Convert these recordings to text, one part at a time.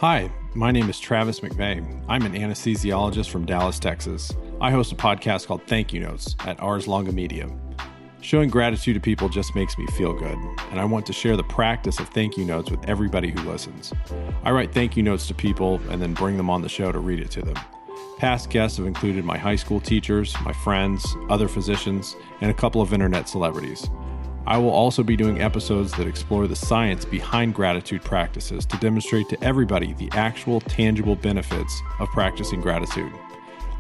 Hi, my name is Travis McVeigh. I'm an anesthesiologist from Dallas, Texas. I host a podcast called Thank You Notes at Ars Longa Media. Showing gratitude to people just makes me feel good, and I want to share the practice of thank you notes with everybody who listens. I write thank you notes to people and then bring them on the show to read it to them. Past guests have included my high school teachers, my friends, other physicians, and a couple of internet celebrities. I will also be doing episodes that explore the science behind gratitude practices to demonstrate to everybody the actual tangible benefits of practicing gratitude.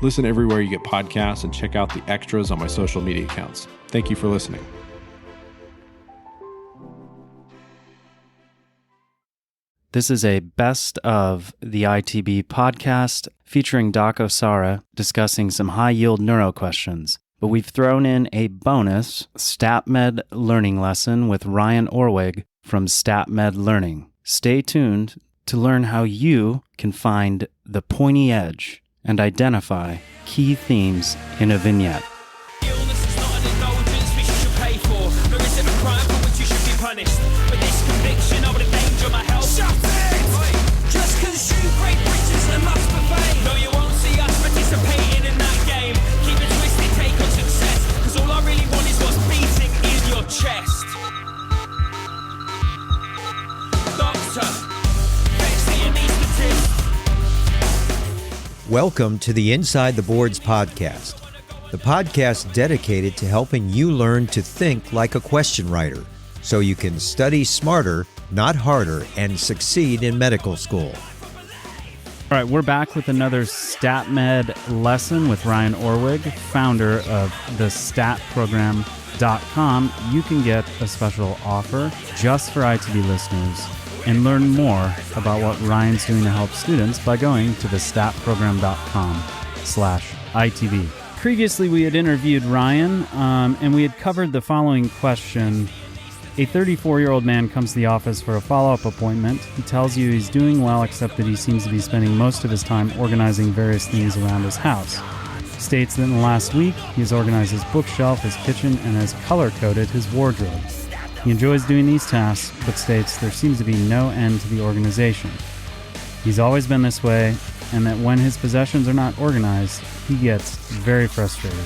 Listen everywhere you get podcasts and check out the extras on my social media accounts. Thank you for listening. This is a best of the ITB podcast featuring Docossareh discussing some high-yield neuro questions. But we've thrown in a bonus STATMed learning lesson with Ryan Orwig from STATMed Learning. Stay tuned to learn how you can find the pointy edge and identify key themes in a vignette. Illness is not an indulgence which you should pay for. There isn't a crime for which you should be punished. But this conviction of the danger of my health. Shut it! Just cause you break bridges and must obey. No, you won't see us participating in that game. Keep it twisted, take on success. Cause all I really want is what's beating in your chest. Doctor, fix the anaesthetist. Welcome to the Inside the Boards podcast, the podcast dedicated to helping you learn to think like a question writer so you can study smarter, not harder, and succeed in medical school. All right, we're back with another StatMed lesson with Ryan Orwig, founder of the statprogram.com. You can get a special offer just for ITB listeners and learn more about what Ryan's doing to help students by going to the statprogram.com/ITB. Previously, we had interviewed Ryan, and we had covered the following question. A 34-year-old man comes to the office for a follow-up appointment. He tells you he's doing well, except that he seems to be spending most of his time organizing various things around his house. He states that in the last week, he has organized his bookshelf, his kitchen, and has color-coded his wardrobe. He enjoys doing these tasks, but states there seems to be no end to the organization. He's always been this way, and that when his possessions are not organized, he gets very frustrated.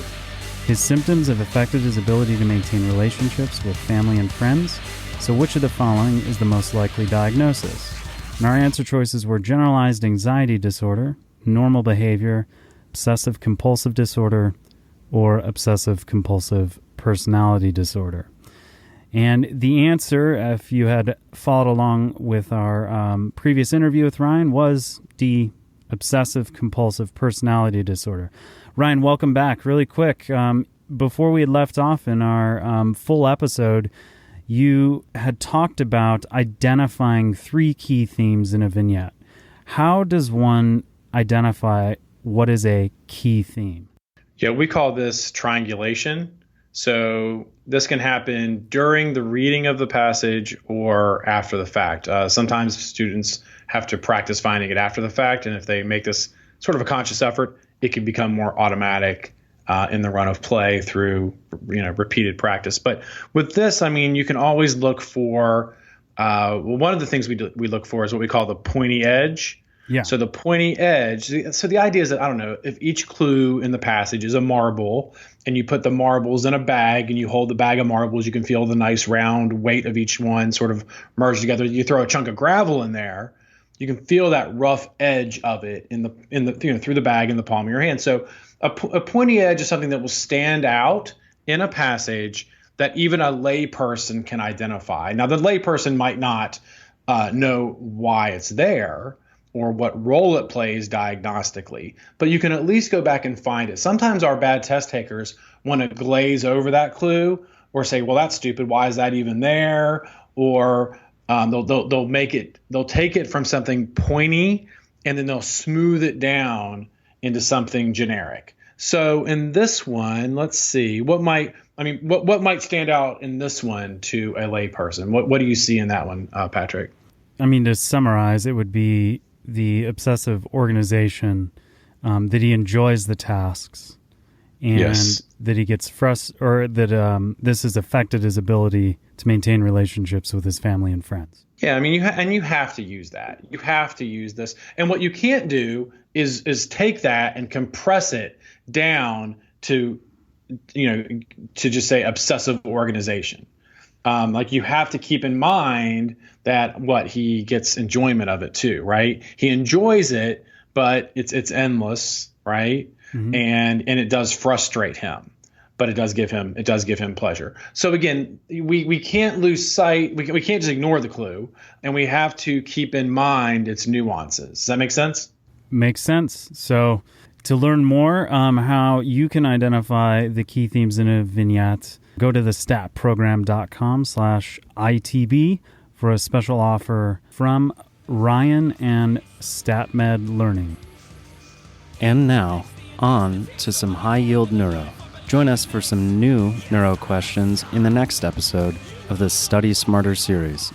His symptoms have affected his ability to maintain relationships with family and friends, so which of the following is the most likely diagnosis? And our answer choices were generalized anxiety disorder, normal behavior, obsessive-compulsive disorder, or obsessive-compulsive personality disorder. And the answer, if you had followed along with our previous interview with Ryan, was D, obsessive-compulsive personality disorder. Ryan, welcome back. Really quick, before we had left off in our full episode, you had talked about identifying three key themes in a vignette. How does one identify what is a key theme? Yeah, we call this triangulation. So this can happen during the reading of the passage or after the fact. Sometimes students have to practice finding it after the fact, and if they make this sort of a conscious effort, it can become more automatic in the run of play through repeated practice. But with this, I mean, you can always look for one of the things we look for is what we call the pointy edge. Yeah. So the pointy edge. So the idea is that, I don't know, if each clue in the passage is a marble and you put the marbles in a bag and you hold the bag of marbles, you can feel the nice round weight of each one sort of merged together. You throw a chunk of gravel in there, you can feel that rough edge of it in the through the bag in the palm of your hand. So a pointy edge is something that will stand out in a passage that even a lay person can identify. Now, the lay person might not know why it's there or what role it plays diagnostically, but you can at least go back and find it. Sometimes our bad test takers want to glaze over that clue or say, well, that's stupid. Why is that even there? Or they'll take it from something pointy and then they'll smooth it down into something generic. So in this one, let's see, what might stand out in this one to a layperson? What do you see in that one, Patrick? I mean, to summarize, it would be the obsessive organization, that he enjoys the tasks and that he gets or that this has affected his ability to maintain relationships with his family and friends. Yeah, I mean, you have to use that. You have to use this. And what you can't do is take that and compress it down to, to just say obsessive organization. Like you have to keep in mind that he gets enjoyment of it too, right? He enjoys it, but it's endless, right? Mm-hmm. And it does frustrate him, but it does give him pleasure. So again, we can't lose sight. We can't just ignore the clue, and we have to keep in mind its nuances. Does that make sense? Makes sense. So to learn more how you can identify the key themes in a vignette, go to the statprogram.com/ITB for a special offer from Ryan and StatMed Learning. And now, on to some high-yield neuro. Join us for some new neuro questions in the next episode of the Study Smarter series.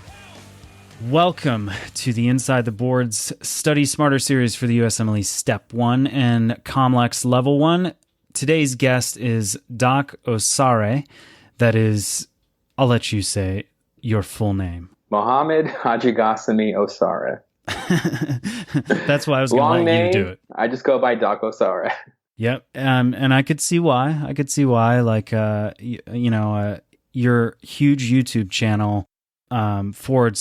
Welcome to the Inside the Boards Study Smarter series for the USMLE Step 1 and COMLEX Level 1. Today's guest is Docossareh. That is, I'll let you say your full name. Mohammed Hajigasimi Osareh. That's why I was going to let you do it. I just go by Docossareh. Yep. And I could see why. Like, your huge YouTube channel, / Mohammed,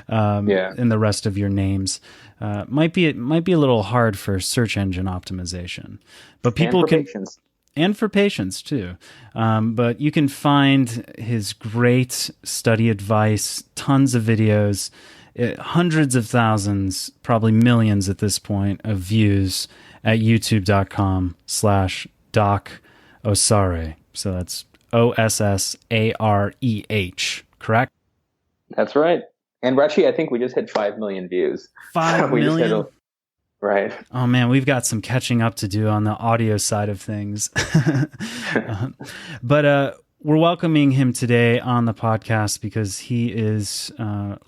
and the rest of your names, might be a little hard for search engine optimization, but people can, patients. And for patients too. But you can find his great study advice, tons of videos, hundreds of thousands, probably millions at this point of views at youtube.com/Docossareh. So that's OSSAREH, correct? That's right. And actually, I think we just hit 5 million views. 5 million? Right. Oh man, we've got some catching up to do on the audio side of things. But we're welcoming him today on the podcast because he is,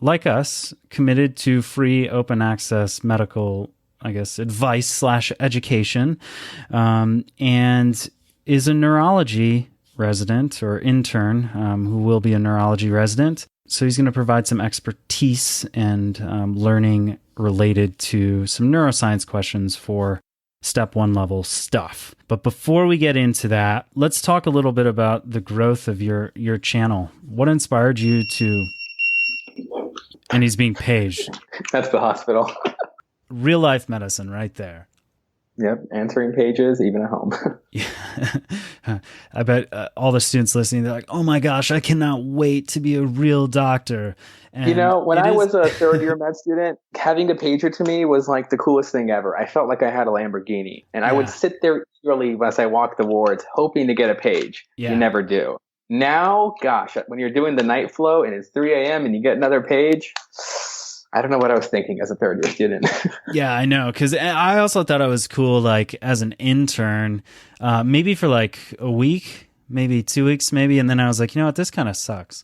like us, committed to free open access medical, advice / education, and is a neurology resident or intern who will be a neurology resident. So he's going to provide some expertise and learning related to some neuroscience questions for Step 1 level stuff. But before we get into that, let's talk a little bit about the growth of your channel. What inspired you to... And he's being paged. That's the hospital. Real life medicine right there. Yep, answering pages, even at home. Yeah. I bet all the students listening, they're like, oh my gosh, I cannot wait to be a real doctor. And when I was a third-year med student, having a pager to me was like the coolest thing ever. I felt like I had a Lamborghini. And I would sit there eagerly as I walked the wards, hoping to get a page. Yeah. You never do. Now, gosh, when you're doing the night flow and it's 3 a.m. and you get another page... I don't know what I was thinking as a third-year student. Yeah, I know. Because I also thought it was cool, like, as an intern, maybe for, like, a week, maybe 2 weeks, maybe. And then I was like, you know what? This kind of sucks.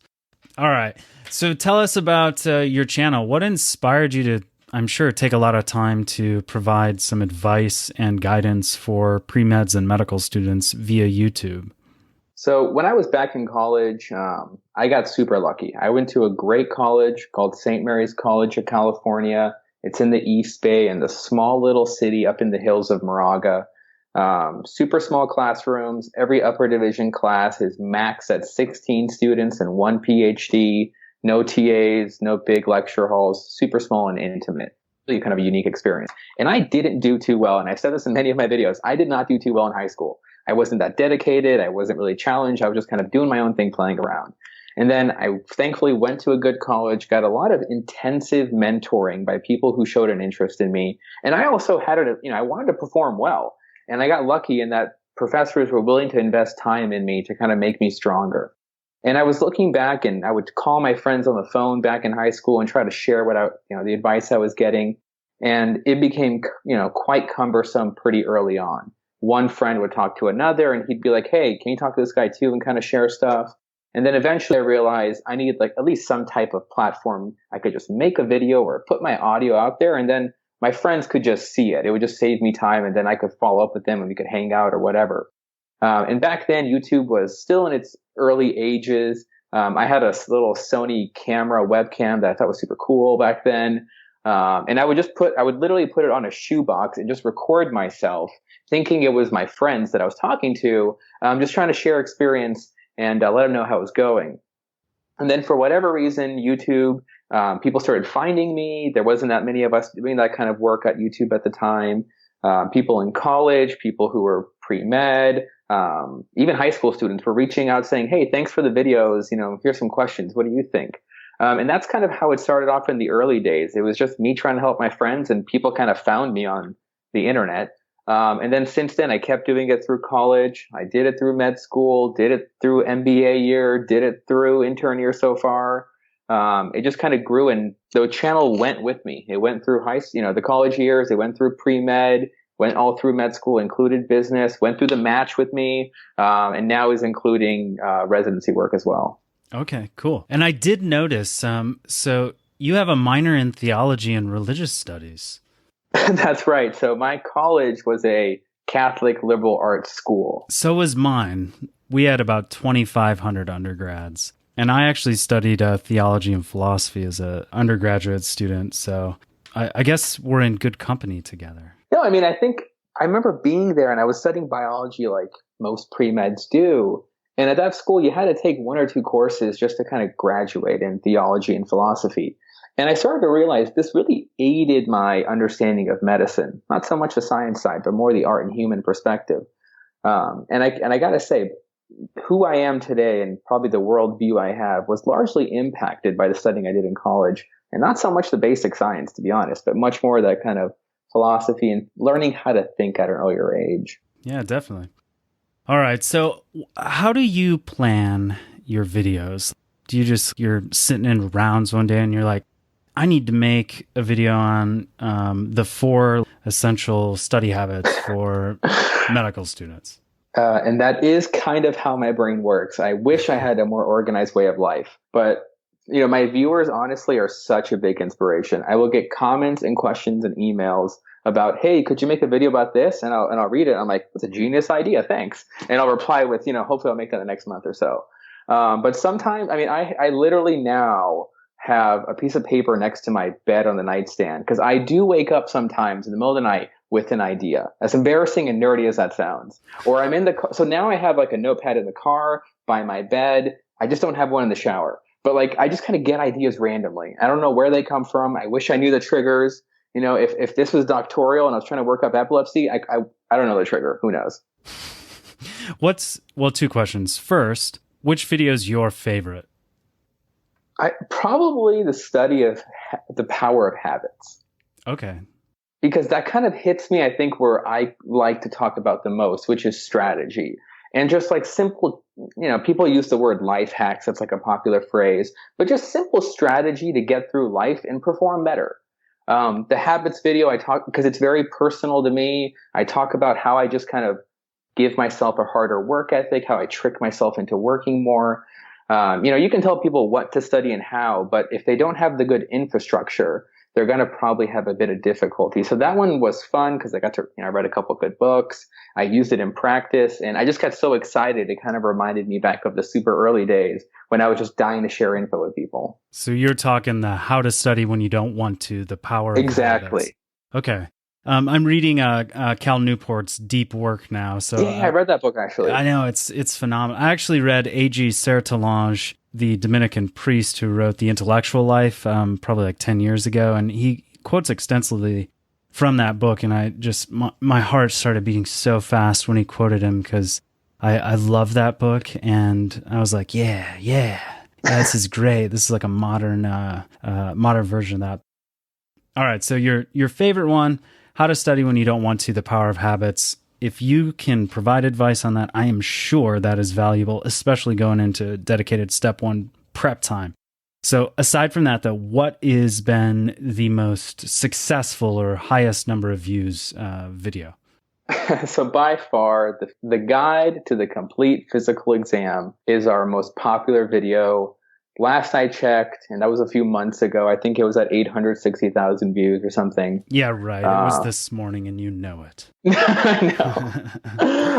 All right. So tell us about your channel. What inspired you to, I'm sure, take a lot of time to provide some advice and guidance for pre-meds and medical students via YouTube? So when I was back in college, I got super lucky. I went to a great college called St. Mary's College of California. It's in the East Bay in the small little city up in the hills of Moraga. Super small classrooms. Every upper division class is max at 16 students and 1 PhD. No TAs, no big lecture halls, super small and intimate. Really kind of a unique experience. And I didn't do too well. And I said this in many of my videos. I did not do too well in high school. I wasn't that dedicated. I wasn't really challenged. I was just kind of doing my own thing, playing around. And then I thankfully went to a good college, got a lot of intensive mentoring by people who showed an interest in me. And I also had I wanted to perform well. And I got lucky in that professors were willing to invest time in me to kind of make me stronger. And I was looking back and I would call my friends on the phone back in high school and try to share the advice I was getting. And it became, quite cumbersome pretty early on. One friend would talk to another and he'd be like, hey, can you talk to this guy too, and kind of share stuff. And then eventually I realized I needed at least some type of platform. I could just make a video or put my audio out there. And then my friends could just see it. It would just save me time, and then I could follow up with them and we could hang out or whatever. And back then, YouTube was still in its early ages. I had a little Sony camera webcam that I thought was super cool back then. And I would literally put it on a shoebox and just record myself thinking it was my friends that I was talking to, just trying to share experience and let them know how it was going. And then for whatever reason, YouTube, people started finding me. There wasn't that many of us doing that kind of work at YouTube at the time. People in college, people who were pre-med, even high school students were reaching out saying, hey, thanks for the videos. Here's some questions. What do you think? And that's kind of how it started off in the early days. It was just me trying to help my friends, and people kind of found me on the internet. And then since then, I kept doing it through college. I did it through med school, did it through MBA year, did it through intern year so far. It just kind of grew, and the channel went with me. It went through the college years. It went through pre-med, went all through med school, included business, went through the match with me, and now is including residency work as well. Okay, cool. And I did notice, so you have a minor in theology and religious studies. That's right. So my college was a Catholic liberal arts school. So was mine. We had about 2,500 undergrads. And I actually studied theology and philosophy as an undergraduate student. So I guess we're in good company together. No, I think I remember being there, and I was studying biology like most pre-meds do. And at that school, you had to take 1 or 2 courses just to kind of graduate in theology and philosophy. And I started to realize this really aided my understanding of medicine, not so much the science side, but more the art and human perspective. And I got to say, who I am today and probably the worldview I have was largely impacted by the studying I did in college, and not so much the basic science, to be honest, but much more that kind of philosophy and learning how to think at an earlier age. Yeah, definitely. All right. So how do you plan your videos? Do you you're sitting in rounds one day and you're like, I need to make a video on the 4 essential study habits for medical students? And that is kind of how my brain works. I wish I had a more organized way of life, but my viewers honestly are such a big inspiration. I will get comments and questions and emails about, hey, could you make a video about this? And I'll read it. I'm like, that's a genius idea. Thanks. And I'll reply with, hopefully I'll make that the next month or so. But sometimes, I literally now have a piece of paper next to my bed on the nightstand, because I do wake up sometimes in the middle of the night with an idea, as embarrassing and nerdy as that sounds. Or I'm in the car. So now I have like a notepad in the car by my bed. I just don't have one in the shower. But I just kind of get ideas randomly. I don't know where they come from. I wish I knew the triggers. If this was doctoral and I was trying to work up epilepsy, I don't know the trigger. Who knows? 2 questions. First, which video is your favorite? Probably the study of the power of habits. Okay. Because that kind of hits me, I think, where I like to talk about the most, which is strategy. And just like simple, people use the word life hacks. That's like a popular phrase, but just simple strategy to get through life and perform better. The habits video, I talk, because it's very personal to me. I talk about how I just kind of give myself a harder work ethic, how I trick myself into working more. You can tell people what to study and how, but if they don't have the good infrastructure, they're going to probably have a bit of difficulty. So that one was fun because I got to, I read a couple of good books. I used it in practice, and I just got so excited. It kind of reminded me back of the super early days when I was just dying to share info with people. So you're talking the how to study when you don't want to, the power of Exactly. habits. Okay. I'm reading Cal Newport's Deep Work now. So yeah, I read that book actually. I know it's phenomenal. I actually read A.G. Sertalange, the Dominican priest who wrote The Intellectual Life, probably like 10 years ago, and he quotes extensively from that book. And I just my heart started beating so fast when he quoted him because I love that book, and I was like, yeah, this is great. This is like a modern version of that. All right, so your favorite one. How to study when you don't want to, the power of habits. If you can provide advice on that, I am sure that is valuable, especially going into dedicated step 1 prep time. So aside from that, though, what has been the most successful or highest number of views video? So by far, the guide to the complete physical exam is our most popular video. last I checked, and that was a few months ago, I think it was at 860,000 views or something. Yeah, right. It was this morning and you know it. No.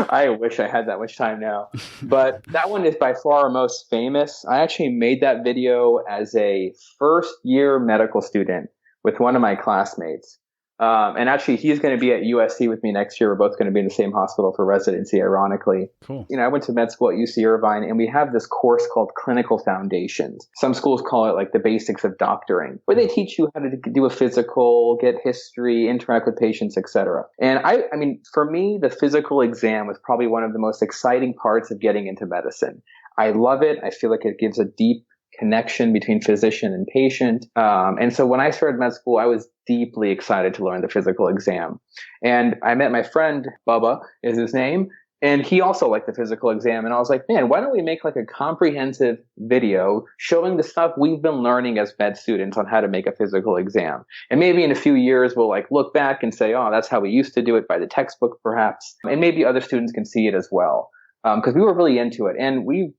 I wish I had that much time now. But that one is by far our most famous. I actually made that video as a first year medical student with one of my classmates. And actually, he's going to be at USC with me next year. We're both going to be in the same hospital for residency, ironically. Cool. I went to med school at UC Irvine, and we have this course called Clinical Foundations. Some schools call it like the basics of doctoring, where they teach you how to do a physical, get history, interact with patients, etc. And I mean, for me, the physical exam was probably one of the most exciting parts of getting into medicine. I love it. I feel like it gives a deep connection between physician and patient. And so when I started med school, I was deeply excited to learn the physical exam. And I met my friend, Bubba is his name, and he also liked the physical exam. And I was like, man, why don't we make like a comprehensive video showing the stuff we've been learning as med students on how to make a physical exam? And maybe in a few years, we'll like look back and say, oh, that's how we used to do it by the textbook, perhaps. And maybe other students can see it as well. Because we were really into it. And we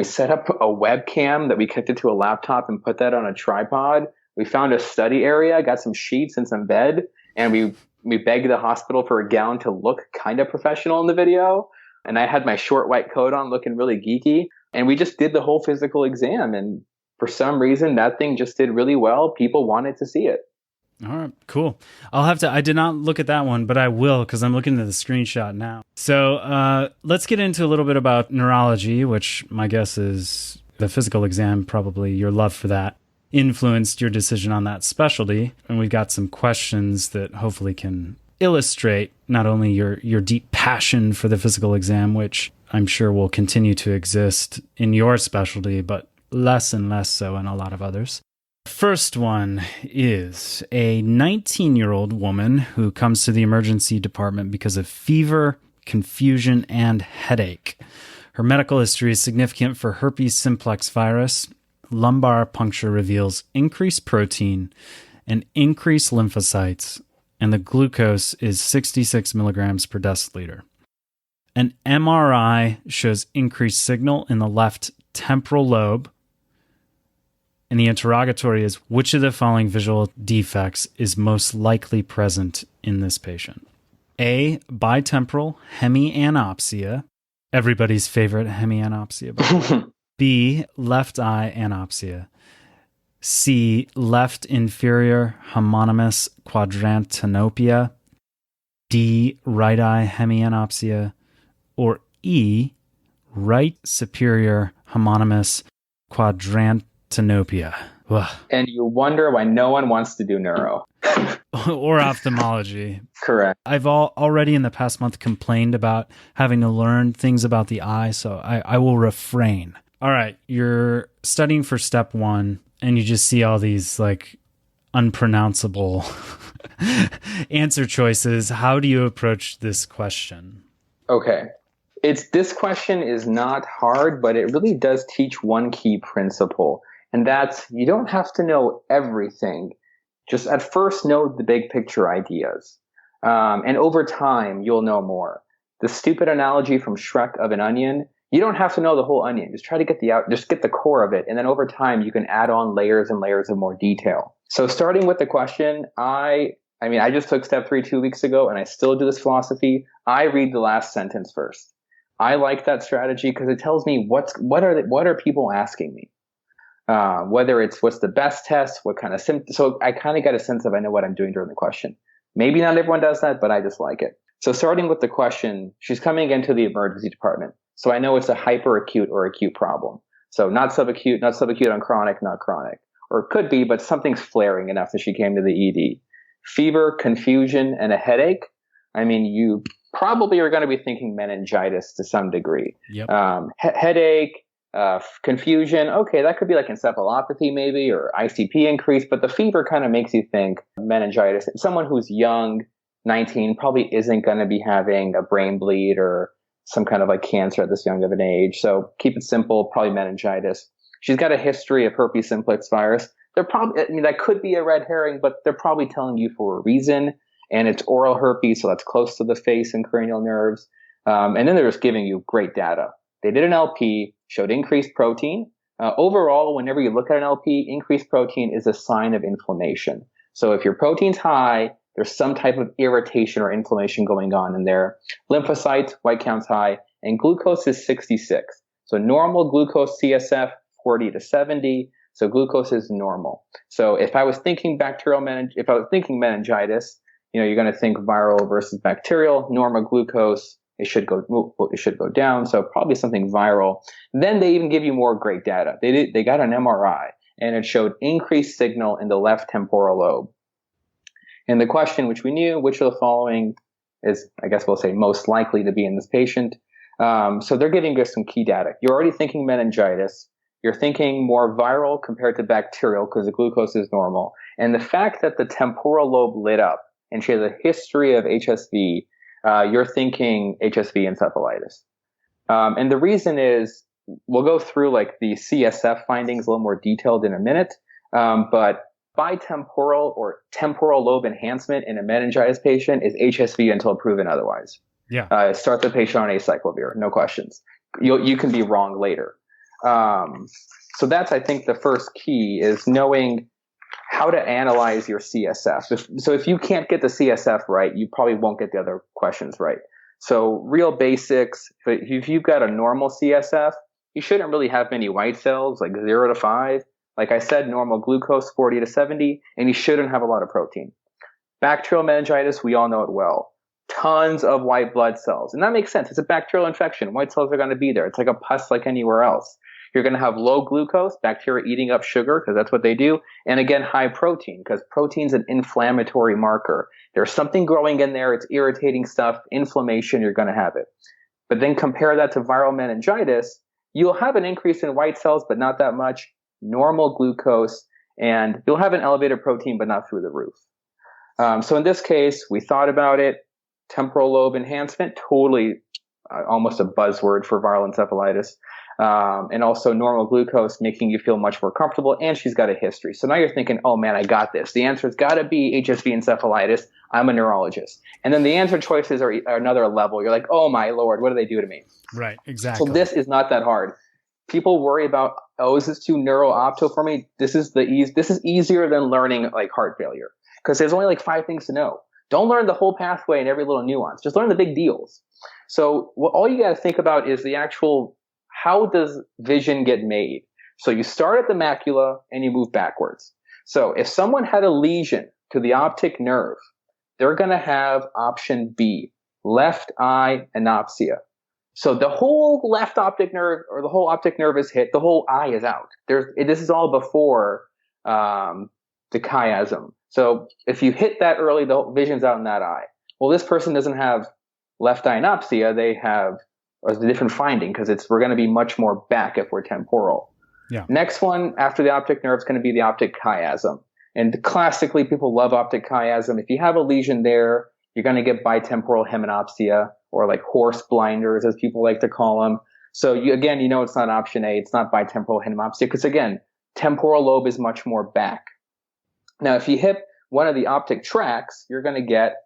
set up a webcam that we connected to a laptop and put that on a tripod. We found a study area, got some sheets and some bed, and we begged the hospital for a gown to look kind of professional in the video. And I had my short white coat on looking really geeky. And we just did the whole physical exam. And for some reason, that thing just did really well. People wanted to see it. All right, cool. I did not look at that one, but I will because I'm looking at the screenshot now. So let's get into a little bit about neurology, which my guess is the physical exam, probably your love for that, influenced your decision on that specialty. And we've got some questions that hopefully can illustrate not only your deep passion for the physical exam, which I'm sure will continue to exist in your specialty, but less and less so in a lot of others. First one is a 19-year-old woman who comes to the emergency department because of fever, confusion, and headache. Her medical history is significant for herpes simplex virus. Lumbar puncture reveals increased protein and increased lymphocytes, and the glucose is 66 milligrams per deciliter. An MRI shows increased signal in the left temporal lobe. And the interrogatory is, which of the following visual defects is most likely present in this patient? A, bitemporal hemianopsia, everybody's favorite hemianopsia. B, left eye anopsia. C, left inferior homonymous quadrantanopia. D, right eye hemianopsia. Or E, right superior homonymous quadrantanopia. Ugh. And you wonder why no one wants to do neuro. Or ophthalmology. Correct. I've already in the past month complained about having to learn things about the eye, so I will refrain. All right, you're studying for step 1, and you just see all these like unpronounceable answer choices. How do you approach this question? Okay. This question is not hard, but it really does teach one key principle. And that's, you don't have to know everything. Just at first know the big picture ideas. And over time, you'll know more. The stupid analogy from Shrek of an onion, you don't have to know the whole onion. Just try to get just get the core of it. And then over time, you can add on layers and layers of more detail. So starting with the question, I just took step 3 2 weeks ago, and I still do this philosophy. I read the last sentence first. I like that strategy because it tells me what are people asking me. Whether it's what's the best test, what kind of symptoms. So I kind of get a sense of I know what I'm doing during the question. Maybe not everyone does that, but I just like it. So starting with the question, she's coming into the emergency department. So I know it's a hyperacute or acute problem. So not subacute on chronic, not chronic. Or it could be, but something's flaring enough that she came to the ED. Fever, confusion, and a headache. I mean, you probably are going to be thinking meningitis to some degree. Yep. Headache, confusion. Okay, that could be like encephalopathy maybe, or ICP increase, but the fever kind of makes you think meningitis. Someone who's young, 19, probably isn't going to be having a brain bleed or some kind of like cancer at this young of an age. So keep it simple, probably meningitis. She's got a history of herpes simplex virus. That could be a red herring, but they're probably telling you for a reason. And it's oral herpes, so that's close to the face and cranial nerves. And then they're just giving you great data. They did an LP, showed increased protein. Overall, whenever you look at an LP, increased protein is a sign of inflammation. So if your protein's high, there's some type of irritation or inflammation going on in there. Lymphocytes, white count's high, and glucose is 66. So normal glucose CSF, 40 to 70. So glucose is normal. So if I was thinking meningitis, you're going to think viral versus bacterial. Normal glucose, it should go down. So probably something viral. Then they even give you more great data. They got an MRI and it showed increased signal in the left temporal lobe. And the question, which we knew, which of the following is, I guess we'll say, most likely to be in this patient? So they're giving us some key data. You're already thinking meningitis. You're thinking more viral compared to bacterial because the glucose is normal. And the fact that the temporal lobe lit up and she has a history of HSV, you're thinking HSV encephalitis. And the reason is, we'll go through like the CSF findings a little more detailed in a minute, but bitemporal or temporal lobe enhancement in a meningitis patient is HSV until proven otherwise. Yeah. Start the patient on acyclovir, no questions. You can be wrong later. So that's, I think, the first key is knowing how to analyze your CSF. So if you can't get the CSF right, you probably won't get the other questions right. So real basics, if you've got a normal CSF, you shouldn't really have many white cells, like 0 to 5. Like I said, normal glucose, 40 to 70, and you shouldn't have a lot of protein. Bacterial meningitis, we all know it well. Tons of white blood cells. And that makes sense. It's a bacterial infection. White cells are going to be there. It's like a pus like anywhere else. You're going to have low glucose, bacteria eating up sugar, because that's what they do. And again, high protein, because protein's an inflammatory marker. There's something growing in there. It's irritating stuff, inflammation, you're going to have it. But then compare that to viral meningitis. You'll have an increase in white cells, but not that much. Normal glucose, and you'll have an elevated protein, but not through the roof. So in this case, we thought about it. Temporal lobe enhancement, totally almost a buzzword for viral encephalitis. And also normal glucose, making you feel much more comfortable. And she's got a history. So now you're thinking, oh man, I got this. The answer's got to be HSV encephalitis. I'm a neurologist. And then the answer choices are another level. You're like, oh my Lord, what do they do to me? Right, exactly. So this is not that hard. People worry about, oh, is this too neuro-opto for me? This is easier than learning like heart failure, because there's only like 5 things to know. Don't learn the whole pathway and every little nuance. Just learn the big deals. So all you got to think about is the actual, how does vision get made? So you start at the macula and you move backwards. So if someone had a lesion to the optic nerve, they're going to have option B, left eye anopsia. So the whole left optic nerve or the whole optic nerve is hit. The whole eye is out. This is all before the chiasm. So if you hit that early, the vision's out in that eye. Well, this person doesn't have left eye anopsia. They have a different finding because we're going to be much more back if we're temporal. Yeah. Next one after the optic nerve is going to be the optic chiasm. And classically, people love optic chiasm. If you have a lesion there, you're going to get bitemporal hemanopsia, or like horse blinders, as people like to call them. So it's not option A. It's not bitemporal hemanopsia because, again, temporal lobe is much more back. Now, if you hit one of the optic tracts, you're going to get,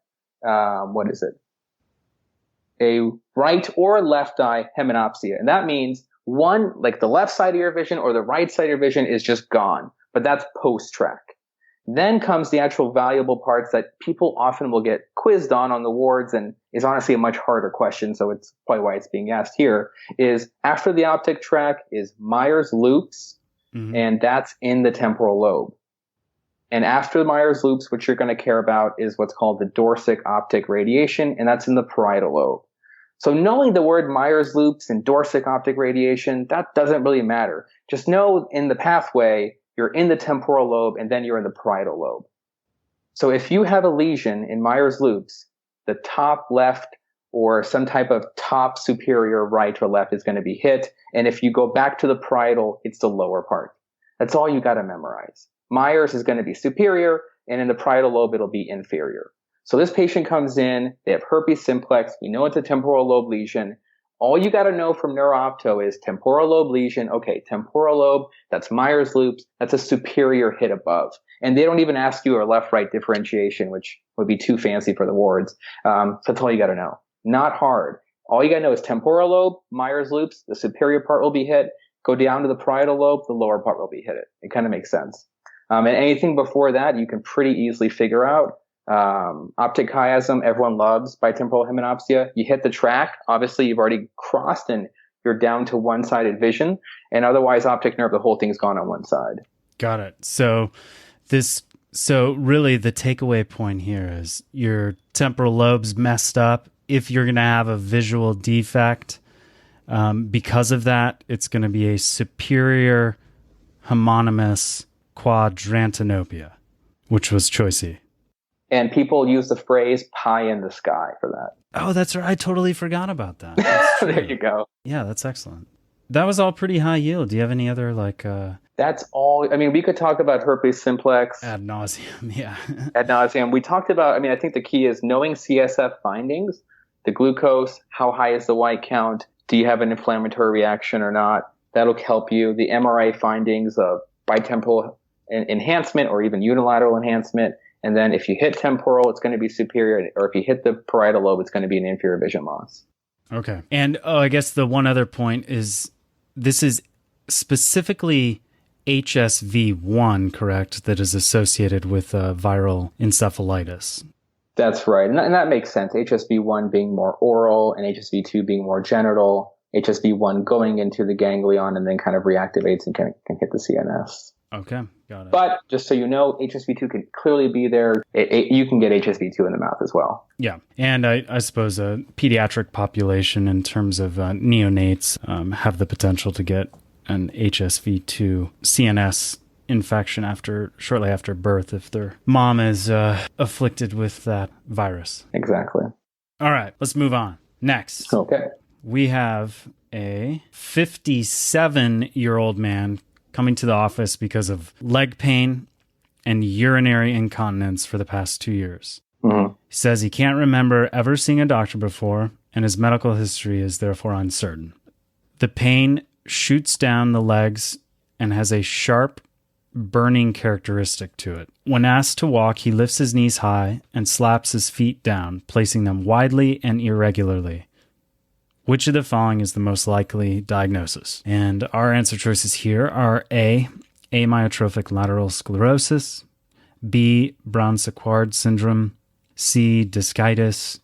a right or left eye hemanopsia. And that means one, like the left side of your vision or the right side of your vision is just gone. But that's post-track. Then comes the actual valuable parts that people often will get quizzed on the wards, and is honestly a much harder question, so it's probably why it's being asked here, is after the optic tract is Meyer's loops, and that's in the temporal lobe. And after the Meyer's loops, what you're going to care about is what's called the dorsal optic radiation, and that's in the parietal lobe. So knowing the word Meyer's loops and dorsal optic radiation, that doesn't really matter. Just know in the pathway, you're in the temporal lobe, and then you're in the parietal lobe. So if you have a lesion in Meyer's loops, the top left or some type of top superior right or left is going to be hit. And if you go back to the parietal, it's the lower part. That's all you got to memorize. Meyer's is going to be superior, and in the parietal lobe, it'll be inferior. So this patient comes in, they have herpes simplex. We know it's a temporal lobe lesion. All you got to know from neuro-opto is temporal lobe lesion. Okay, temporal lobe, that's Meyer's loops. That's a superior hit above. And they don't even ask you a left-right differentiation, which would be too fancy for the wards. So that's all you got to know. Not hard. All you got to know is temporal lobe, Meyer's loops, the superior part will be hit. go down to the parietal lobe, the lower part will be hit. It kind of makes sense. And anything before that, you can pretty easily figure out. Optic chiasm, everyone loves bitemporal hymenopsia. You hit the track, obviously you've already crossed and you're down to one-sided vision. And otherwise, optic nerve, the whole thing's gone on one side. Got it. So really the takeaway point here is your temporal lobe's messed up. If you're going to have a visual defect, because of that, it's going to be a superior homonymous quadrantinopia, which was choice E. And people use the phrase pie in the sky for that. Oh, that's right. I totally forgot about that. There you go. Yeah, that's excellent. That was all pretty high yield. Do you have any other That's all. I mean, we could talk about herpes simplex. Ad nauseum, yeah. Ad nauseum. We talked about, I think the key is knowing CSF findings, the glucose, how high is the white count, do you have an inflammatory reaction or not? That'll help you. The MRI findings of bitemporal enhancement or even unilateral enhancement. And then if you hit temporal, it's going to be superior. Or if you hit the parietal lobe, it's going to be an inferior vision loss. Okay. And I guess the one other point is this is specifically HSV1, correct, that is associated with viral encephalitis. That's right. And that makes sense. HSV1 being more oral and HSV2 being more genital. HSV1 going into the ganglion and then kind of reactivates and can hit the CNS. Okay, got it. But just so you know, HSV2 can clearly be there. You can get HSV2 in the mouth as well. Yeah. And I suppose a pediatric population in terms of neonates have the potential to get an HSV2 CNS infection shortly after birth if their mom is afflicted with that virus. Exactly. All right, let's move on. Next. Okay. We have a 57-year-old man coming to the office because of leg pain and urinary incontinence for the past 2 years. Mm-hmm. He says he can't remember ever seeing a doctor before, and his medical history is therefore uncertain. The pain shoots down the legs and has a sharp, burning characteristic to it. When asked to walk, he lifts his knees high and slaps his feet down, placing them widely and irregularly. Which of the following is the most likely diagnosis? And our answer choices here are A, amyotrophic lateral sclerosis, B, Brown-Séquard syndrome, C, discitis,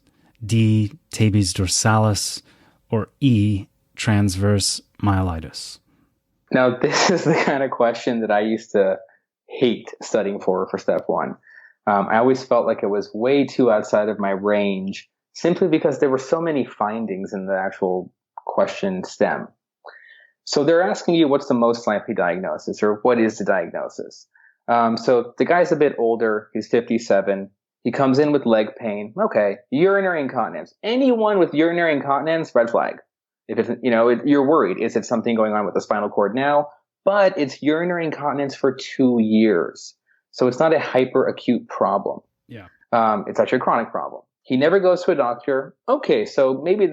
D, tabes dorsalis, or E, transverse myelitis. Now, this is the kind of question that I used to hate studying for step one. I always felt like it was way too outside of my range, simply because there were so many findings in the actual question stem. So they're asking you what's the most likely diagnosis, or what is the diagnosis? So the guy's a bit older. He's 57. He comes in with leg pain. Okay. Urinary incontinence. Anyone with urinary incontinence, red flag. If it's, you're worried. Is it something going on with the spinal cord now? But it's urinary incontinence for 2 years. So it's not a hyperacute problem. Yeah. It's actually a chronic problem. He never goes to a doctor. Okay, so maybe,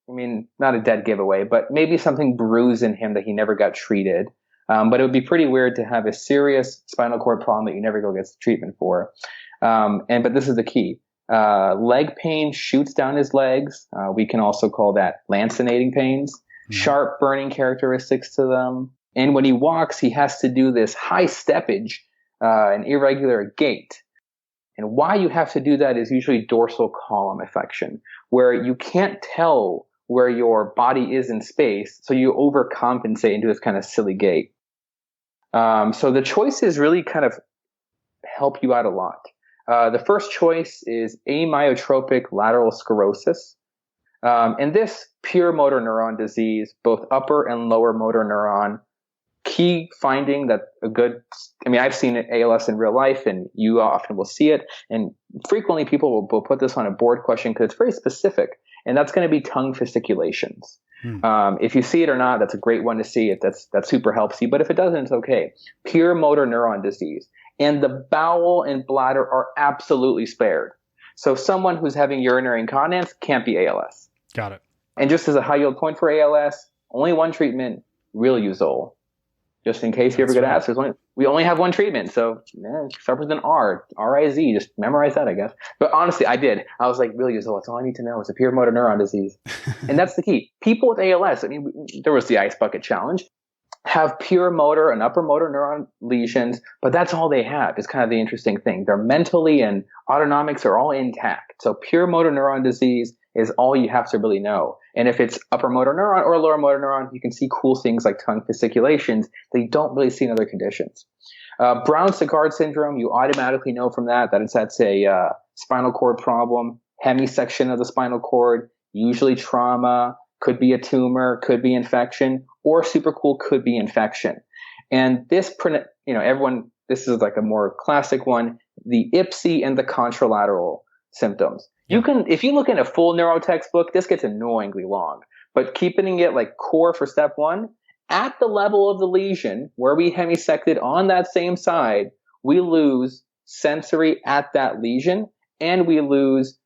not a dead giveaway, but maybe something bruised in him that he never got treated. But it would be pretty weird to have a serious spinal cord problem that you never go get treatment for. But this is the key. Leg pain shoots down his legs. We can also call that lancinating pains. Mm-hmm. Sharp burning characteristics to them. And when he walks, he has to do this high steppage, an irregular gait. And why you have to do that is usually dorsal column affection, where you can't tell where your body is in space, so you overcompensate into this kind of silly gait. So the choices really kind of help you out a lot. The first choice is amyotropic lateral sclerosis. And this pure motor neuron disease, both upper and lower motor neuron, key finding that I've seen ALS in real life, and you often will see it. And frequently people will put this on a board question because it's very specific. And that's going to be tongue fasciculations. If you see it or not, that's a great one to see. That super helps you. But if it doesn't, it's okay. Pure motor neuron disease. And the bowel and bladder are absolutely spared. So someone who's having urinary incontinence can't be ALS. Got it. And just as a high yield point for ALS, only one treatment, riluzole. Just in case you ever get asked, we only have one treatment. So start with an R, R-I-Z. Just memorize that, I guess. But honestly, I did. I was like, riluzole, that's all I need to know. It's a pure motor neuron disease. And that's the key. People with ALS, there was the ice bucket challenge. have pure motor and upper motor neuron lesions, but that's all they have. Is kind of the interesting thing. They're mentally and autonomics are all intact. So pure motor neuron disease is all you have to really know. And if it's upper motor neuron or lower motor neuron, you can see cool things like tongue fasciculations that you don't really see in other conditions. Brown-Séquard syndrome, you automatically know from that's a spinal cord problem, hemisection of the spinal cord, usually trauma, could be a tumor, could be infection, or super cool, could be infection. And this, everyone, this is like a more classic one, the IPSY and the contralateral symptoms. You can, if you look in a full neuro textbook, this gets annoyingly long, but keeping it like core for step one, at the level of the lesion where we hemisected on that same side, we lose sensory at that lesion and we lose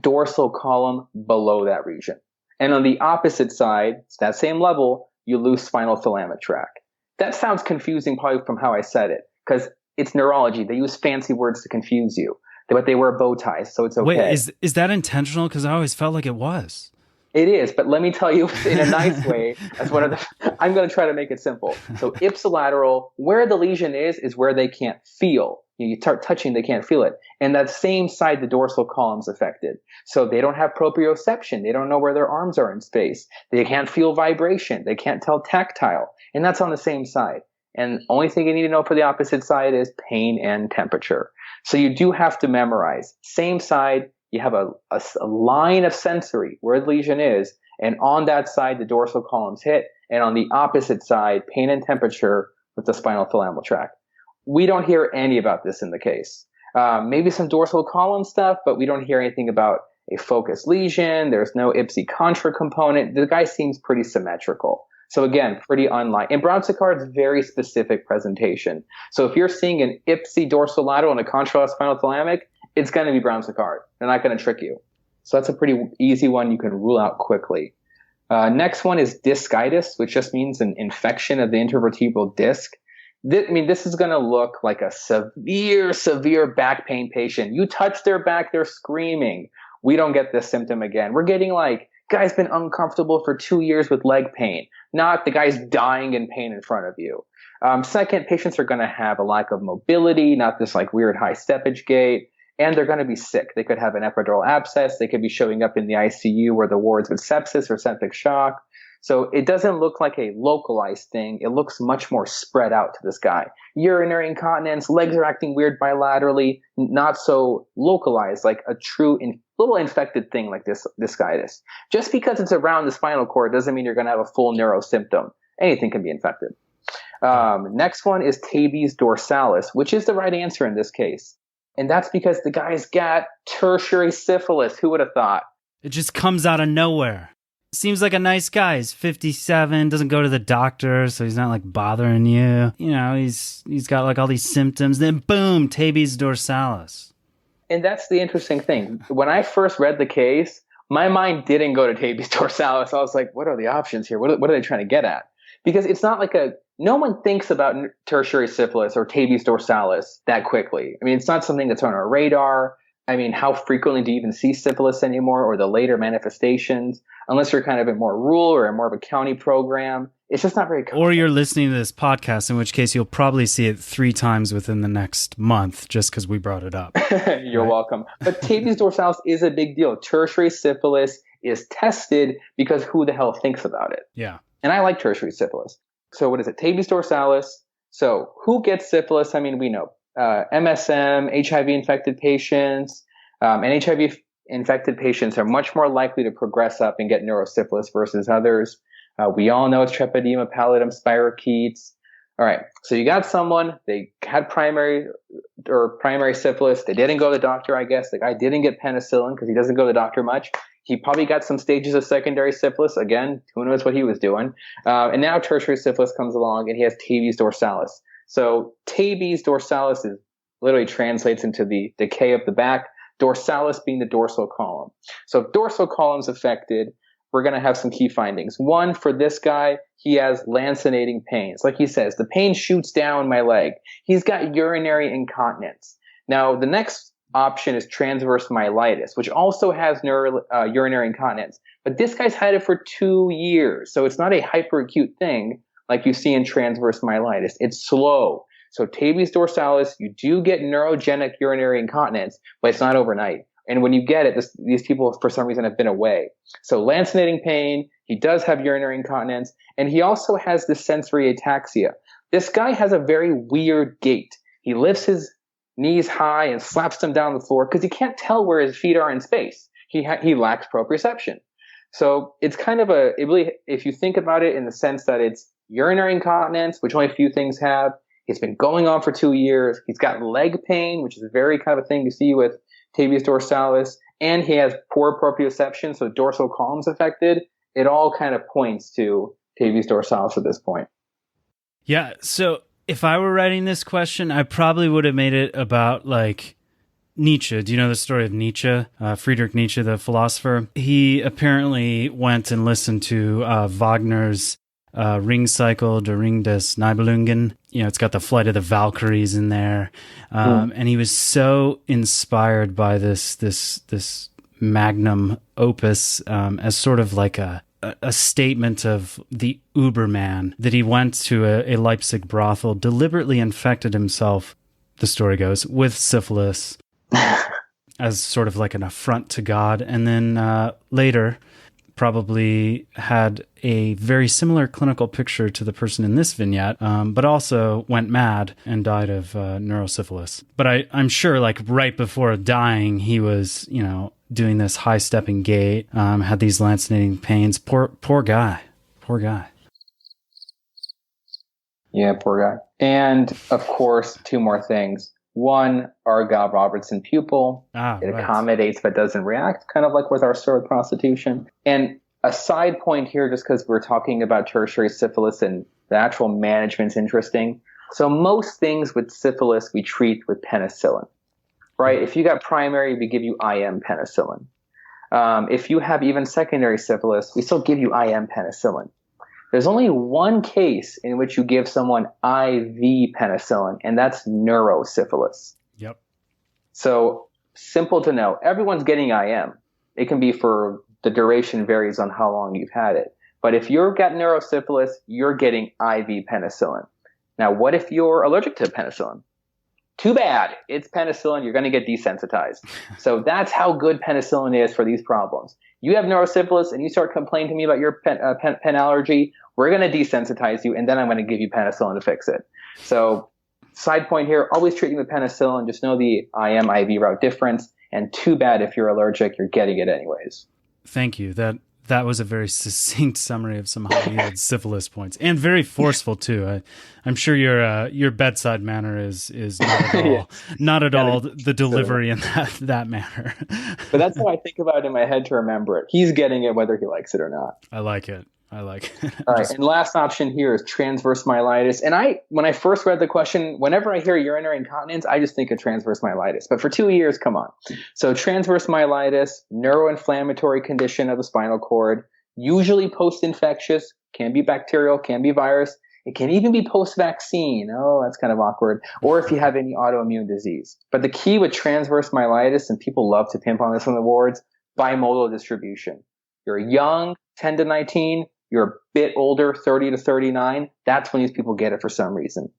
dorsal column below that region. And on the opposite side, it's that same level, you lose spinal thalamic tract. That sounds confusing probably from how I said it, because it's neurology. They use fancy words to confuse you, but they wear bow ties, so it's okay. Wait, is that intentional? Because I always felt like it was. It is, but let me tell you in a nice way, as one of the, I'm going to try to make it simple. So ipsilateral, where the lesion is where they can't feel. You start touching, they can't feel it. And that same side, the dorsal column's affected. So they don't have proprioception. They don't know where their arms are in space. They can't feel vibration. They can't tell tactile. And that's on the same side. And only thing you need to know for the opposite side is pain and temperature. So you do have to memorize. Same side, you have a line of sensory where the lesion is, and on that side, the dorsal column's hit, and on the opposite side, pain and temperature with the spinal thalamal tract. We don't hear any about this in the case. Maybe some dorsal column stuff, but we don't hear anything about a focused lesion. There's no IPSY contra component. The guy seems pretty symmetrical. So again, pretty unlike. And Brown-Séquard's very specific presentation. So if you're seeing an IPSY dorsolateral and a contralateral spinal thalamic, it's going to be Brown-Séquard. They're not going to trick you. So that's a pretty easy one you can rule out quickly. Next one is discitis, which just means an infection of the intervertebral disc. This is going to look like a severe back pain patient. You touch their back, they're screaming. We don't get this symptom again. We're getting like, guy's been uncomfortable for 2 years with leg pain, not the guy's dying in pain in front of you. Second, patients are going to have a lack of mobility, not this like weird high steppage gait, and they're going to be sick. They could have an epidural abscess. They could be showing up in the ICU or the wards with sepsis or septic shock. So it doesn't look like a localized thing. It looks much more spread out to this guy. Urinary incontinence, legs are acting weird bilaterally, not so localized, like a true little infected thing like this discitis. Just because it's around the spinal cord doesn't mean you're going to have a full neuro symptom. Anything can be infected. Next one is tabes dorsalis, which is the right answer in this case. And that's because the guy's got tertiary syphilis. Who would have thought? It just comes out of nowhere. Seems like a nice guy. He's 57, doesn't go to the doctor, so he's not like bothering you. You know, he's got like all these symptoms. Then boom, tabes dorsalis. And that's the interesting thing. When I first read the case, my mind didn't go to tabes dorsalis. I was like, what are the options here? What are they trying to get at? Because it's not like no one thinks about tertiary syphilis or tabes dorsalis that quickly. I mean, it's not something that's on our radar. I mean, how frequently do you even see syphilis anymore, or the later manifestations? Unless you're kind of in more rural or in more of a county program, it's just not very common. Or you're listening to this podcast, in which case you'll probably see it 3 times within the next month just because we brought it up. You're welcome. But tabes dorsalis is a big deal. Tertiary syphilis is tested because who the hell thinks about it? Yeah. And I like tertiary syphilis. So what is it? Tabes dorsalis. So who gets syphilis? I mean, we know. MSM, HIV-infected patients, and HIV-infected patients are much more likely to progress up and get neurosyphilis versus others. We all know it's treponema pallidum, spirochetes. All right, so you got someone, they had primary syphilis. They didn't go to the doctor, I guess. The guy didn't get penicillin because he doesn't go to the doctor much. He probably got some stages of secondary syphilis. Again, who knows what he was doing. And now tertiary syphilis comes along and he has tabes dorsalis. So tabes dorsalis literally translates into the decay of the back, dorsalis being the dorsal column. So if dorsal column's affected, we're going to have some key findings. One, for this guy, he has lancinating pains. Like he says, the pain shoots down my leg. He's got urinary incontinence. Now, the next option is transverse myelitis, which also has urinary incontinence. But this guy's had it for 2 years. So it's not a hyperacute thing like you see in transverse myelitis. It's slow. So tabes dorsalis, you do get neurogenic urinary incontinence, but it's not overnight. And when you get it, these people, for some reason, have been away. So lancinating pain, he does have urinary incontinence, and he also has this sensory ataxia. This guy has a very weird gait. He lifts his knees high and slaps them down the floor because he can't tell where his feet are in space. He lacks proprioception. So it's kind of if you think about it in the sense that it's urinary incontinence, which only a few things have. He's been going on for 2 years. He's got leg pain, which is a very kind of a thing you see with tabes dorsalis, and he has poor proprioception, so dorsal column's affected. It all kind of points to tabes dorsalis at this point. Yeah, so if I were writing this question, I probably would have made it about like Nietzsche. Do you know the story of Nietzsche? Friedrich Nietzsche, the philosopher. He apparently went and listened to Wagner's Ring Cycle, Der Ring des Nibelungen. You know, it's got the Flight of the Valkyries in there. And he was so inspired by this magnum opus as sort of like a statement of the Uberman that he went to a Leipzig brothel, deliberately infected himself, the story goes, with syphilis as sort of like an affront to God. And then later probably had a very similar clinical picture to the person in this vignette, but also went mad and died of neurosyphilis. But I'm sure like right before dying, he was, you know, doing this high stepping gait, had these lancinating pains. Poor guy. Yeah, poor guy. And of course, 2 more things. One, Argyle-Robertson pupil. It accommodates but doesn't react, kind of like with our story with prostitution. And a side point here, just because we're talking about tertiary syphilis and the actual management's interesting. So most things with syphilis we treat with penicillin, right? If you got primary, we give you IM penicillin. If you have even secondary syphilis, we still give you IM penicillin. There's only one case in which you give someone IV penicillin, and that's neurosyphilis. Yep. So simple to know. Everyone's getting IM. It can be for the duration varies on how long you've had it. But if you've got neurosyphilis, you're getting IV penicillin. Now, what if you're allergic to penicillin? Too bad. It's penicillin. You're going to get desensitized. So that's how good penicillin is for these problems. You have neurosyphilis and you start complaining to me about your pen allergy, we're going to desensitize you, and then I'm going to give you penicillin to fix it. So side point here, always treat you with penicillin. Just know the IM IV route difference. And too bad if you're allergic, you're getting it anyways. Thank you. That was a very succinct summary of some high-yield syphilis points, and very forceful too. I'm sure your bedside manner is not at all not at all the delivery in that manner. But that's how I think about it in my head to remember it. He's getting it whether he likes it or not. I like it. All right, and last option here is transverse myelitis. And when I first read the question, whenever I hear urinary incontinence, I just think of transverse myelitis. But for 2 years, come on. So transverse myelitis, neuroinflammatory condition of the spinal cord, usually post-infectious, can be bacterial, can be virus. It can even be post-vaccine. Oh, that's kind of awkward. Or if you have any autoimmune disease. But the key with transverse myelitis, and people love to pimp on this on the wards, bimodal distribution. You're young, 10 to 19. You're a bit older, 30 to 39. That's when these people get it for some reason.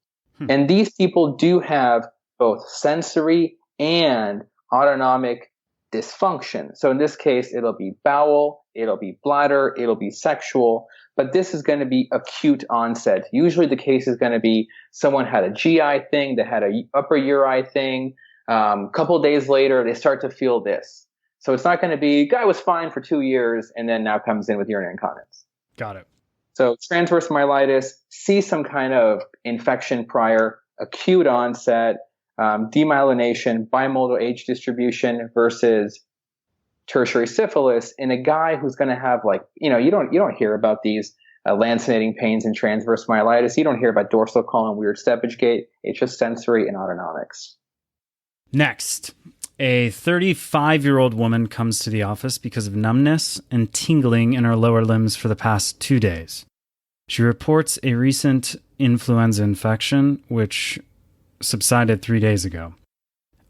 And these people do have both sensory and autonomic dysfunction. So in this case, it'll be bowel, it'll be bladder, it'll be sexual, but this is going to be acute onset. Usually the case is going to be someone had a GI thing, they had a upper uri thing. Couple of days later, they start to feel this. So it's not going to be, guy was fine for 2 years and then now comes in with urinary incontinence. Got it. So transverse myelitis, see some kind of infection prior, acute onset, demyelination, bimodal age distribution versus tertiary syphilis in a guy who's going to have you don't hear about these lancinating pains and transverse myelitis. You don't hear about dorsal column weird steppage gait. It's just sensory and autonomics. Next, a 35-year-old woman comes to the office because of numbness and tingling in her lower limbs for the past 2 days. She reports a recent influenza infection, which subsided 3 days ago.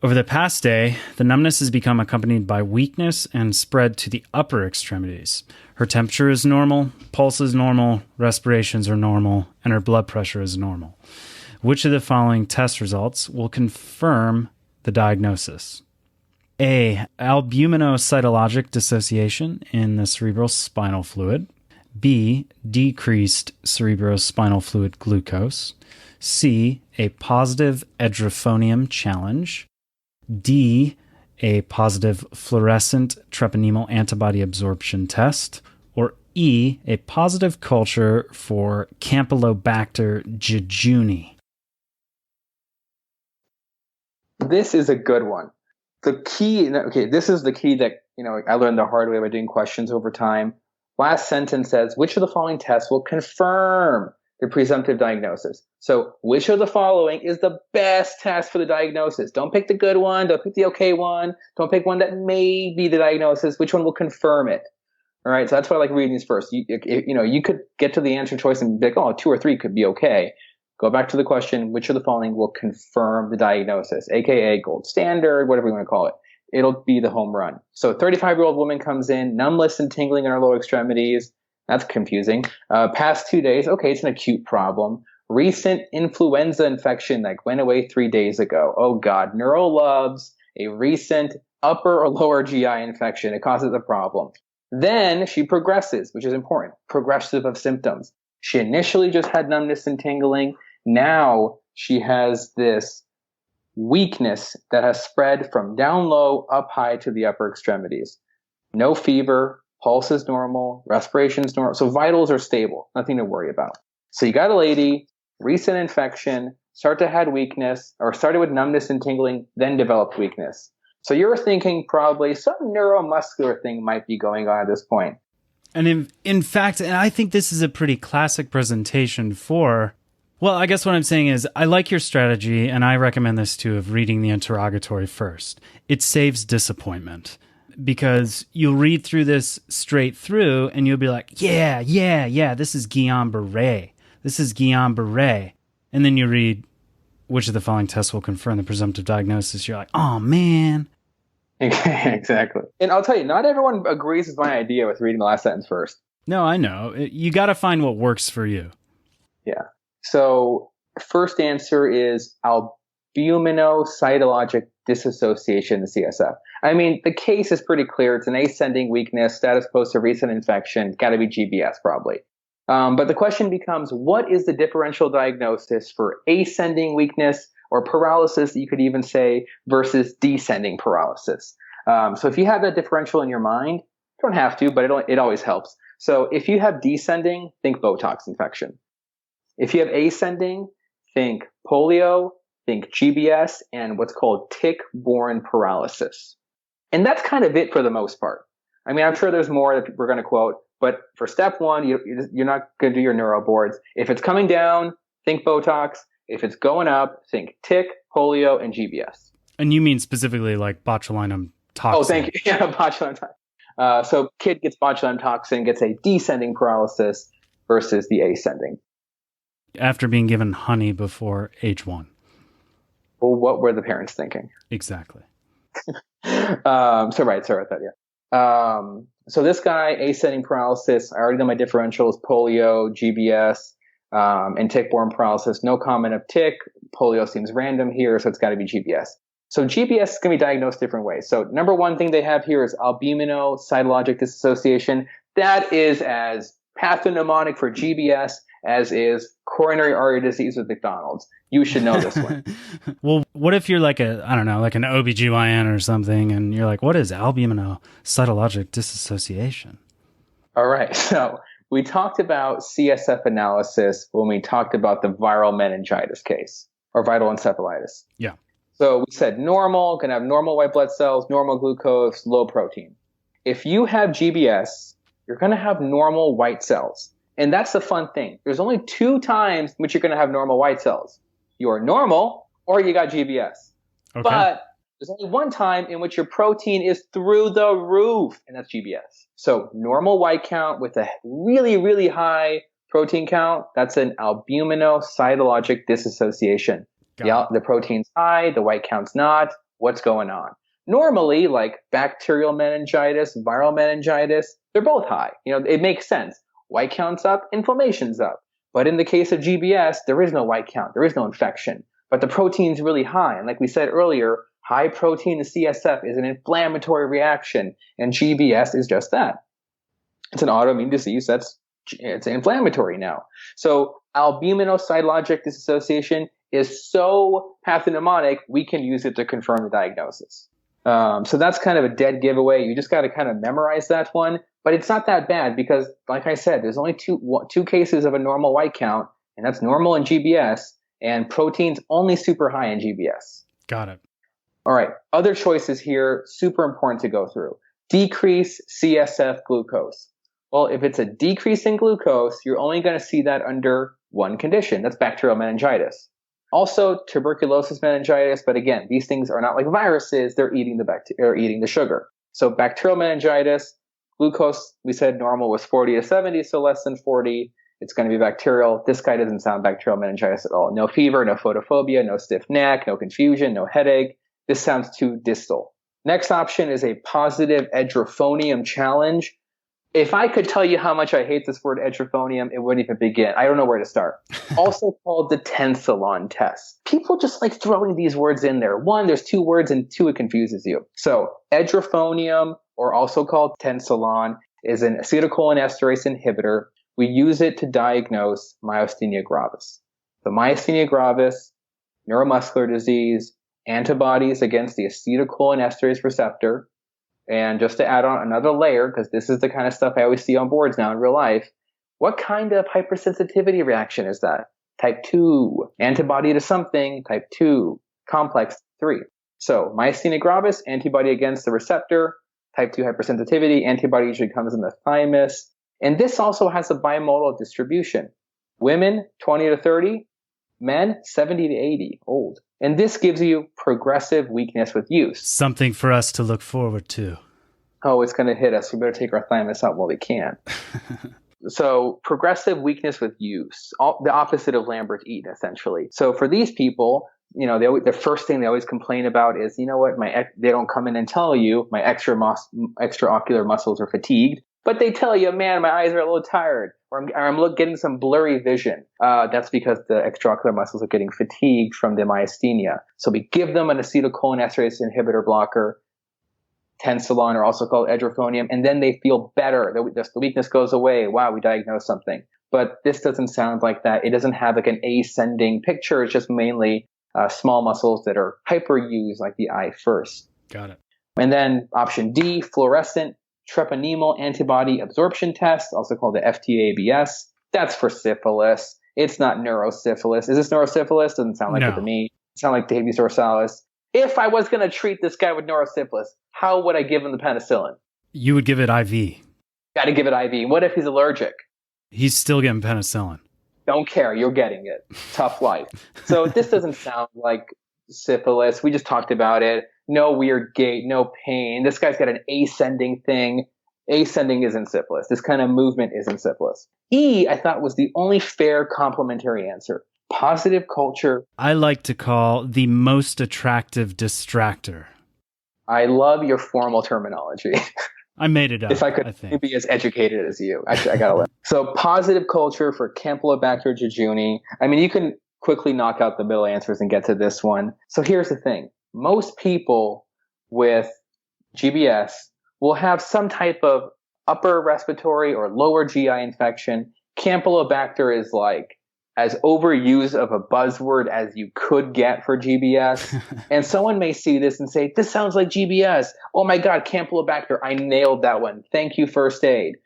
Over the past day, the numbness has become accompanied by weakness and spread to the upper extremities. Her temperature is normal, pulse is normal, respirations are normal, and her blood pressure is normal. Which of the following test results will confirm the diagnosis? A. Albuminocytologic dissociation in the cerebral spinal fluid. B. Decreased cerebrospinal fluid glucose. C. A positive edrophonium challenge. D. A positive fluorescent treponemal antibody absorption test. Or E. A positive culture for Campylobacter jejuni. This is a good one. The key, okay, this is the key that, I learned the hard way by doing questions over time. Last sentence says, which of the following tests will confirm the presumptive diagnosis? So which of the following is the best test for the diagnosis? Don't pick the good one. Don't pick the okay one. Don't pick one that may be the diagnosis. Which one will confirm it? All right. So that's why I like reading these first. You could get to the answer choice and be like, oh, 2 or 3 could be okay. Go back to the question, which of the following will confirm the diagnosis, aka gold standard, whatever you want to call it. It'll be the home run. So 35-year-old woman comes in, numbness and tingling in her lower extremities. That's confusing. Past 2 days, okay, it's an acute problem. Recent influenza infection that went away 3 days ago. Oh God, neuro loves a recent upper or lower GI infection. It causes a problem. Then she progresses, which is important, progressive of symptoms. She initially just had numbness and tingling. Now she has this weakness that has spread from down low, up high to the upper extremities. No fever, pulse is normal, respiration is normal. So vitals are stable, nothing to worry about. So you got a lady, recent infection, started with numbness and tingling, then developed weakness. So you're thinking probably some neuromuscular thing might be going on at this point. And in fact, and I think this is a pretty classic presentation for, well, I guess what I'm saying is I like your strategy, and I recommend this too, of reading the interrogatory first. It saves disappointment because you'll read through this straight through and you'll be like, yeah, this is Guillain-Barré. This is Guillain-Barré. And then you read, which of the following tests will confirm the presumptive diagnosis? You're like, oh, man. Exactly. And I'll tell you, not everyone agrees with my idea with reading the last sentence first. No, I know. You got to find what works for you. Yeah. So first answer is albuminocytologic dissociation in the CSF. I mean, the case is pretty clear. It's an ascending weakness, status post a recent infection. Got to be GBS probably. But the question becomes, what is the differential diagnosis for ascending weakness or paralysis, you could even say, versus descending paralysis? So if you have that differential in your mind, you don't have to, but it always helps. So if you have descending, think Botox infection. If you have ascending, think polio, think GBS, and what's called tick-borne paralysis. And that's kind of it for the most part. I mean, I'm sure there's more that we're going to quote, but for step one, you're not going to do your neuro boards. If it's coming down, think Botox. If it's going up, think tick, polio, and GBS. And you mean specifically like botulinum toxin? Oh, thank you. Yeah, botulinum toxin. So kid gets botulinum toxin, gets a descending paralysis versus the ascending. After being given honey before age 1. Well, what were the parents thinking? Exactly. Sorry about that, yeah. So this guy, ascending paralysis, I already know my differentials, polio, GBS, and tick-borne paralysis. No comment of tick. Polio seems random here, so it's got to be GBS. So GBS is going to be diagnosed different ways. So number one thing they have here is albuminocytologic dissociation. That is as pathognomonic for GBS as is coronary artery disease with McDonald's. You should know this one. Well, what if you're like an OBGYN or something, and you're like, what is albuminocytologic dissociation? All right. So we talked about CSF analysis when we talked about the viral meningitis case or viral encephalitis. Yeah. So we said normal, can have normal white blood cells, normal glucose, low protein. If you have GBS, you're going to have normal white cells. And that's the fun thing. There's only 2 times in which you're going to have normal white cells. You're normal or you got GBS. Okay. But there's only 1 time in which your protein is through the roof, and that's GBS. So normal white count with a really, really high protein count, that's an albuminocytologic dissociation. The protein's high, the white count's not. what's going on. Normally, like bacterial meningitis, viral meningitis, they're both high. It makes sense. White count's up, inflammation's up. But in the case of GBS, there is no white count. There is no infection. But the protein's really high. And like we said earlier, high protein in CSF is an inflammatory reaction. And GBS is just that. It's an autoimmune disease it's inflammatory now. So albuminocytologic dissociation is so pathognomonic, we can use it to confirm the diagnosis. So that's kind of a dead giveaway. You just got to kind of memorize that one. But it's not that bad because, like I said, there's only two cases of a normal white count, and that's normal in GBS, and protein's only super high in GBS. Got it. All right. Other choices here, super important to go through. Decrease CSF glucose. Well, if it's a decrease in glucose, you're only going to see that under one condition. That's bacterial meningitis. Also, tuberculosis meningitis. But again, these things are not like viruses. They're eating the sugar. So bacterial meningitis, glucose, we said normal was 40 to 70, so less than 40. It's going to be bacterial. This guy doesn't sound bacterial meningitis at all. No fever, no photophobia, no stiff neck, no confusion, no headache. This sounds too distal. Next option is a positive edrophonium challenge. If I could tell you how much I hate this word edrophonium, it wouldn't even begin. I don't know where to start. Also called the tensilon test. People just like throwing these words in there. One, there's two words, and two, it confuses you. So edrophonium, or also called tensilon, is an acetylcholinesterase inhibitor. We use it to diagnose myasthenia gravis. The myasthenia gravis, neuromuscular disease, antibodies against the acetylcholinesterase receptor. And just to add on another layer, because this is the kind of stuff I always see on boards now in real life, what kind of hypersensitivity reaction is that? Type 2, antibody to something, type 2, complex 3. So myasthenia gravis, antibody against the receptor, type 2 hypersensitivity, antibody usually comes in the thymus. And this also has a bimodal distribution. Women, 20 to 30, men, 70 to 80, old. And this gives you progressive weakness with use. Something for us to look forward to. Oh, it's going to hit us. We better take our thymus out while we can. So progressive weakness with use, the opposite of Lambert-Eaton, essentially. So for these people, the first thing they always complain about is, they don't come in and tell you my extraocular muscles are fatigued. But they tell you, man, my eyes are a little tired, or I'm getting some blurry vision. That's because the extraocular muscles are getting fatigued from the myasthenia. So we give them an acetylcholinesterase inhibitor blocker, tensilon, or also called edrophonium, and then they feel better. The weakness goes away. Wow, we diagnosed something. But this doesn't sound like that. It doesn't have like an ascending picture. It's just mainly small muscles that are hyperused, like the eye first. Got it. And then option D, fluorescent treponemal antibody absorption test, also called the FTABS. That's for syphilis. It's not neurosyphilis. Is this neurosyphilis? Doesn't sound like it to me. It sounds like Davies dorsalis. If I was going to treat this guy with neurosyphilis, how would I give him the penicillin? You would give it IV. Got to give it IV. What if he's allergic? He's still getting penicillin. Don't care. You're getting it. Tough life. So this doesn't sound like syphilis. We just talked about it. No weird gait, no pain. This guy's got an ascending thing. Ascending isn't syphilis. This kind of movement isn't syphilis. E, I thought, was the only fair complementary answer. Positive culture. I like to call the most attractive distractor. I love your formal terminology. I made it up. If I could be as educated as you. Actually, I got to learn. So positive culture for Campylobacter jejuni. I mean, you can quickly knock out the middle answers and get to this one. So here's the thing. Most people with GBS will have some type of upper respiratory or lower GI infection. Campylobacter is like as overused of a buzzword as you could get for GBS. And someone may see this and say, this sounds like GBS. Oh my God, Campylobacter. I nailed that one. Thank you, first aid.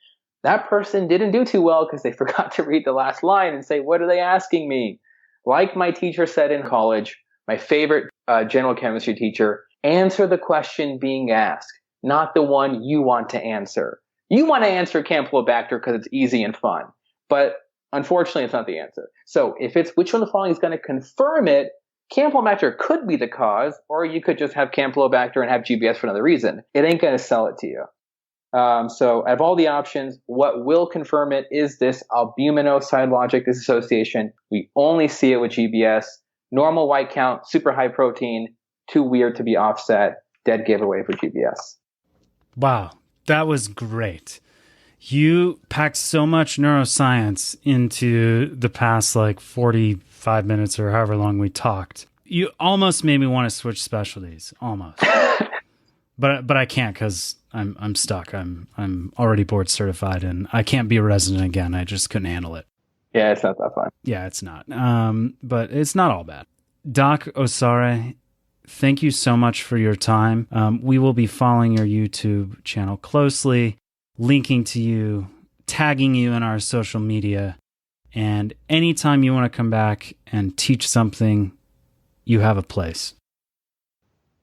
That person didn't do too well because they forgot to read the last line and say, what are they asking me? Like my teacher said in college, my favorite general chemistry teacher, answer the question being asked, not the one you want to answer. You want to answer Campylobacter because it's easy and fun, but unfortunately, it's not the answer. So if it's which one of the following is going to confirm it, Campylobacter could be the cause, or you could just have Campylobacter and have GBS for another reason. It ain't going to sell it to you. So out of all the options, what will confirm it is this albuminocytologic dissociation. We only see it with GBS. Normal white count, super high protein, too weird to be offset. Dead giveaway for GPS. Wow, that was great. You packed so much neuroscience into the past 45 minutes or however long we talked. You almost made me want to switch specialties, almost. but I can't because I'm stuck. I'm already board certified and I can't be a resident again. I just couldn't handle it. Yeah, it's not that fun. Yeah, it's not. But it's not all bad. Docossareh, thank you so much for your time. We will be following your YouTube channel closely, linking to you, tagging you in our social media. And anytime you want to come back and teach something, you have a place.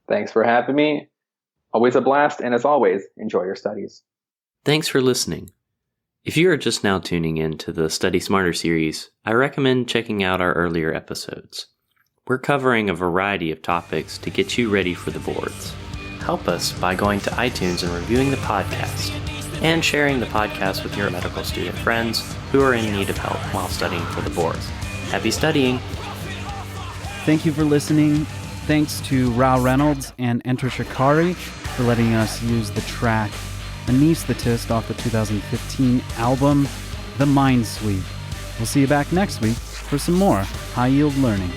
Thanks for having me. Always a blast. And as always, enjoy your studies. Thanks for listening. If you are just now tuning in to the Study Smarter series, I recommend checking out our earlier episodes. We're covering a variety of topics to get you ready for the boards. Help us by going to iTunes and reviewing the podcast, and sharing the podcast with your medical student friends who are in need of help while studying for the boards. Happy studying! Thank you for listening. Thanks to Rao Reynolds and Enter Shikari for letting us use the track Anesthetist off the 2015 album, The Mind Sweep. We'll see you back next week for some more high-yield learning.